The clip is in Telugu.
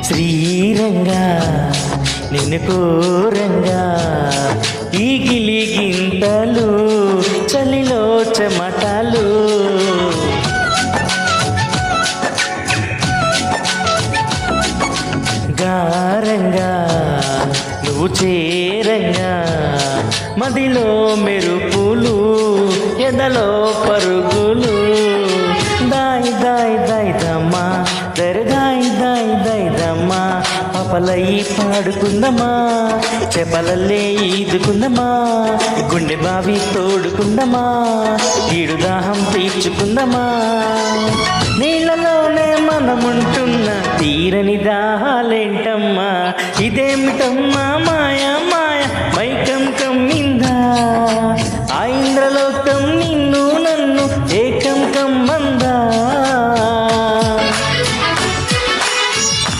శ్రీరంగా నిన్ను కోరంగా ఈ గిలిగింతలు చలిలో చెమటలు గారంగా నువ్వు చేరంగా మదిలో మెరుపులు ఎదలో పరుగులు దాయి దాయి దాయి దమ్మా దరదాయి దాయి దాయి దమ్మా పాపలై పాడుకుందమా చెప్పలల్లే ఈదుకుందమా గుండె బావి తోడుకుందమా ఈడు దాహం తీర్చుకుందమా నీళ్ళలోనే మనముంటున్న తీరని దాహాలేంటమ్మా ఇదేమిటమ్మా మాయ మాయ మైకం కమ్మిందా